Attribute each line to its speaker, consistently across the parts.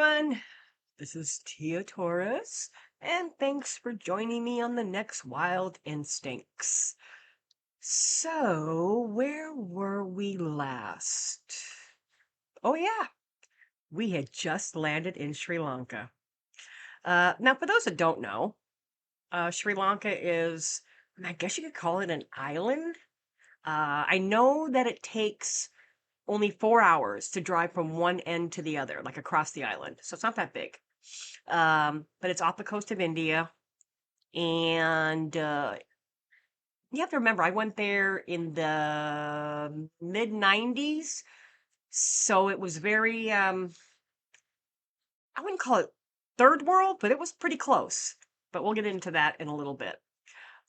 Speaker 1: everyone. This is Tia Torres, and thanks for joining me on the next Wild Instincts. So, where were we last? Oh, yeah, we had just landed in Sri Lanka. Now, for those that don't know, Sri Lanka is, I guess you could call it an island. I know that it takes only 4 hours to drive from one end to the other, like across the island. So it's not that big. But it's off the coast of India. And you have to remember, I went there in the mid 90s. So it was very, I wouldn't call it third world, but it was pretty close. But we'll get into that in a little bit.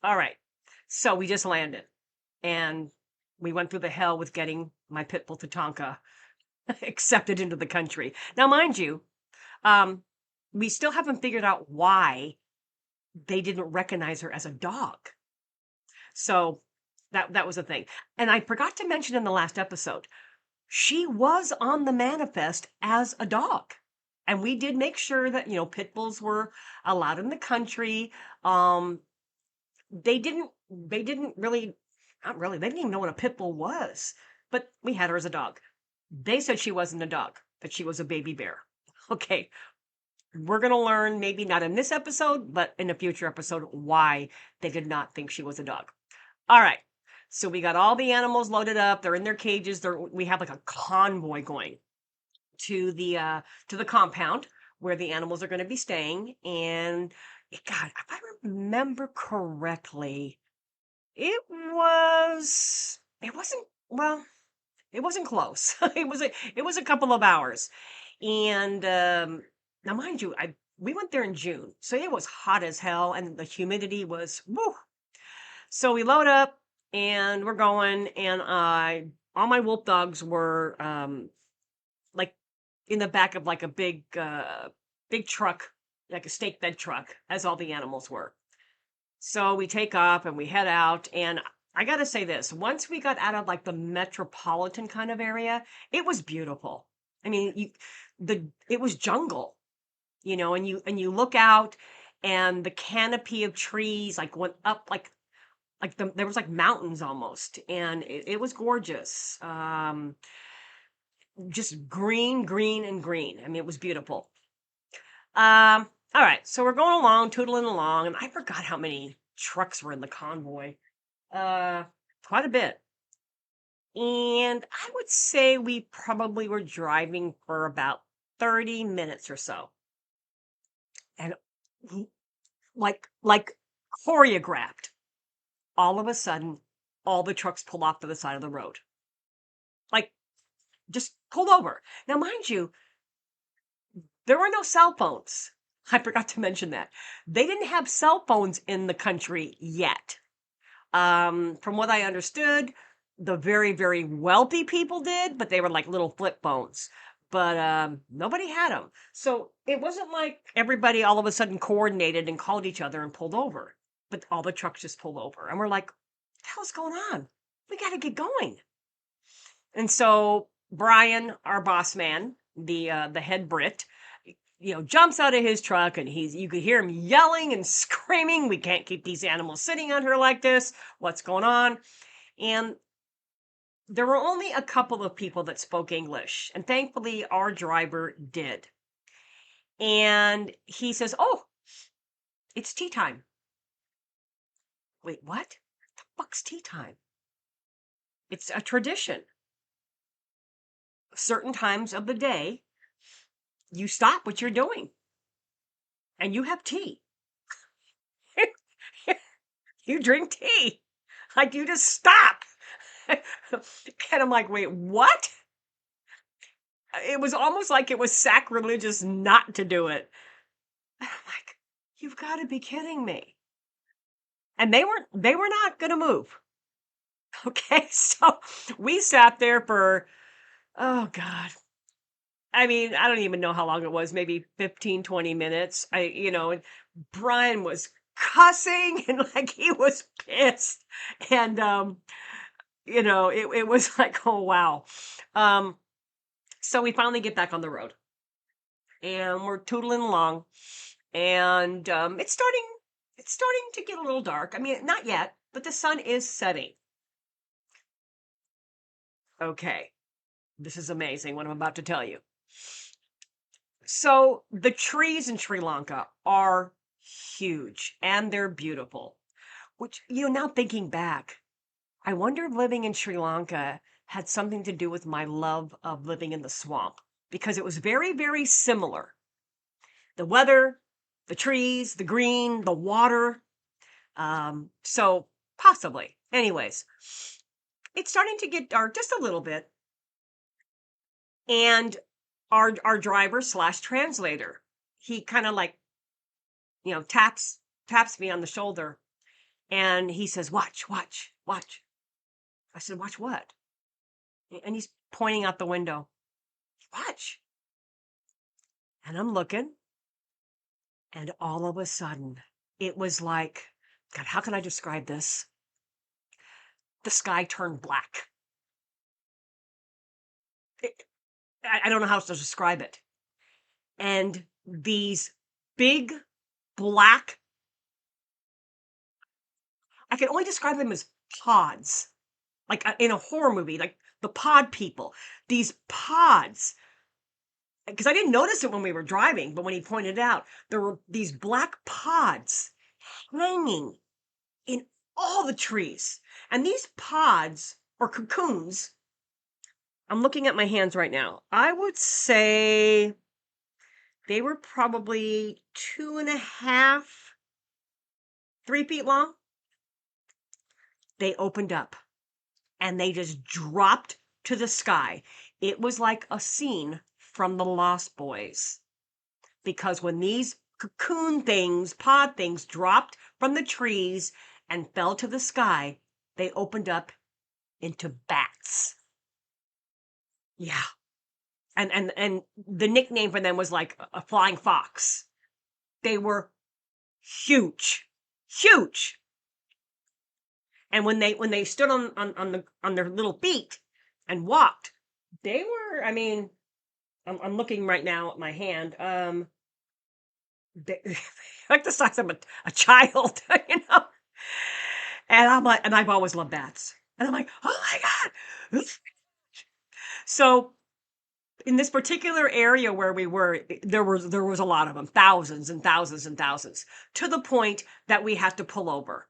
Speaker 1: All right. So we just landed and we went through the hell with getting my pit bull Tatanka accepted into the country. Now, mind you, um, we still haven't figured out why they didn't recognize her as a dog. So that was a thing. And I forgot to mention in the last episode, she was on the manifest as a dog. And we did make sure that, pit bulls were allowed in the country. Um, they didn't really, not really, they didn't even know what a pit bull was. But we had her as a dog. They said she wasn't a dog, that she was a baby bear. Okay, we're going to learn, maybe not in this episode, but in a future episode, why they did not think she was a dog. All right. So we got all the animals loaded up. They're in their cages. We have like a convoy going to the compound where the animals are going to be staying. And God, if I remember correctly, it wasn't close. It was a couple of hours. And now, mind you, we went there in June, so it was hot as hell, and the humidity was woo. So we load up, and we're going, and all my wolf dogs were like in the back of like a big truck, like a stake bed truck, as all the animals were. So we take off and we head out, and I gotta say this: once we got out of like the metropolitan kind of area, it was beautiful. I mean, it was jungle, and you look out, and the canopy of trees like went up there was like mountains almost, and it was gorgeous. Just green, green, and green. I mean, it was beautiful. All right, so we're going along, tootling along, and I forgot how many trucks were in the convoy. Uh, Quite a bit. And I would say we probably were driving for about 30 minutes or so. And like choreographed, all of a sudden, all the trucks pull off to the side of the road. Like, just pulled over. Now, mind you, there were no cell phones. I forgot to mention that. They didn't have cell phones in the country yet. From what I understood, the very, very wealthy people did, but they were like little flip phones. But nobody had them. So it wasn't like everybody all of a sudden coordinated and called each other and pulled over. But all the trucks just pulled over. And we're like, what the hell's going on? We got to get going. And so Brian, our boss man, the head Brit, jumps out of his truck, and you could hear him yelling and screaming, "We can't keep these animals sitting on her like this. What's going on?" And there were only a couple of people that spoke English, and thankfully our driver did. And he says, "Oh, it's tea time." Wait, what? The fuck's tea time? It's a tradition. Certain times of the day, you stop what you're doing and you have tea. You drink tea. Like, you just stop. And I'm like, wait, what? It was almost like it was sacrilegious not to do it. And I'm like, you've got to be kidding me. And they were not going to move. Okay. So we sat there for, oh God. I mean, I don't even know how long it was, maybe 15, 20 minutes. And Brian was cussing and like he was pissed. And, it was like, oh, wow. So we finally get back on the road. and we're tootling along, and it's starting to get a little dark. I mean, not yet, but the sun is setting. Okay, this is amazing what I'm about to tell you. So the trees in Sri Lanka are huge and they're beautiful. Which, now thinking back, I wonder if living in Sri Lanka had something to do with my love of living in the swamp because it was very, very similar. The weather, the trees, the green, the water. So possibly. Anyways, it's starting to get dark just a little bit. And our driver slash translator, he kind of like, taps me on the shoulder and he says, "Watch, watch, watch." I said, "Watch what?" And he's pointing out the window. "Watch." And I'm looking, and all of a sudden, it was like, God, how can I describe this? The sky turned black. It- I don't know how else to describe it. And these big black, I can only describe them as pods, like in a horror movie, like the pod people. These pods, because I didn't notice it when we were driving, but when he pointed it out, there were these black pods hanging in all the trees. And these pods or cocoons, I'm looking at my hands right now. I would say they were probably 2.5, 3 feet long. They opened up and they just dropped to the sky. It was like a scene from the Lost Boys. Because when these cocoon things, pod things dropped from the trees and fell to the sky, they opened up into bats. Yeah. And the nickname for them was like a flying fox. They were huge. Huge. And when they stood on their little feet and walked, they were, I mean, I'm looking right now at my hand. They, like the size of a child, you know? And I'm like, and I've always loved bats. And I'm like, oh my God. So in this particular area where we were, there was a lot of them, thousands and thousands and thousands, to the point that we had to pull over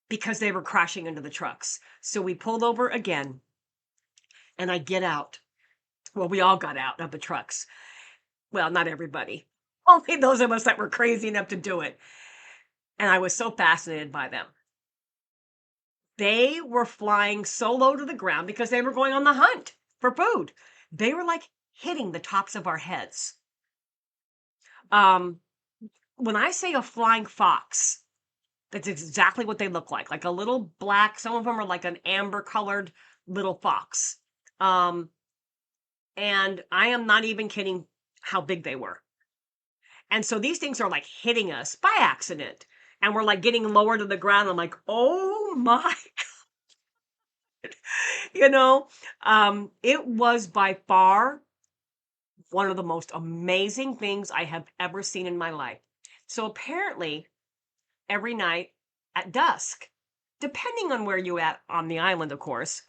Speaker 1: because they were crashing into the trucks. So we pulled over again, and I get out. Well, we all got out of the trucks. Well, not everybody. Only those of us that were crazy enough to do it. And I was so fascinated by them. They were flying so low to the ground because they were going on the hunt for food. They were like hitting the tops of our heads. Um, when I say a flying fox, that's exactly what they look like a little black. Some of them are like an amber colored little fox. Um, and I am not even kidding how big they were. And so these things are like hitting us by accident. And we're like getting lower to the ground. I'm like, oh my, you know, it was by far one of the most amazing things I have ever seen in my life. So apparently, every night at dusk, depending on where you at on the island, of course.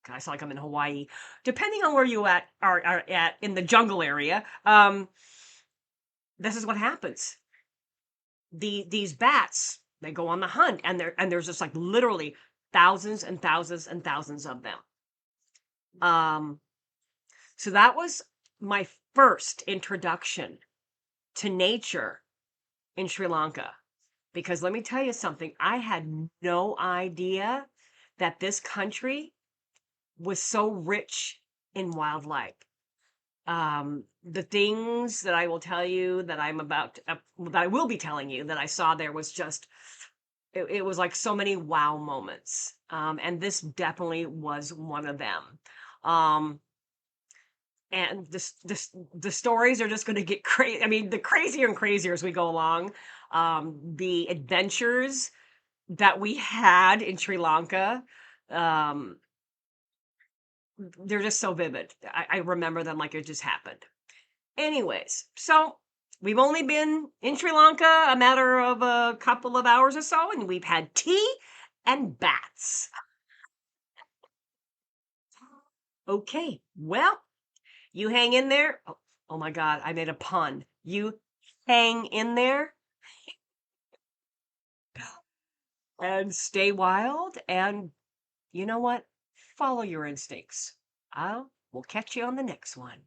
Speaker 1: God, I sound like I'm in Hawaii. Depending on where you are at in the jungle area, this is what happens. These bats, they go on the hunt, and there's just like literally thousands and thousands and thousands of them. Um, so that was my first introduction to nature in Sri Lanka. Because let me tell you something, I had no idea that this country was so rich in wildlife. The things that I will tell you that that I will be telling you that I saw there was just, it was like so many wow moments. And this definitely was one of them. Um, and the stories are just going to get crazy. I mean, the crazier and crazier as we go along. The adventures that we had in Sri Lanka, um, they're just so vivid. I remember them like it just happened. Anyways, so we've only been in Sri Lanka a matter of a couple of hours or so, and we've had tea and bats. Okay, well, you hang in there. Oh my God, I made a pun. You hang in there and stay wild. And you know what? Follow your instincts. We'll catch you on the next one.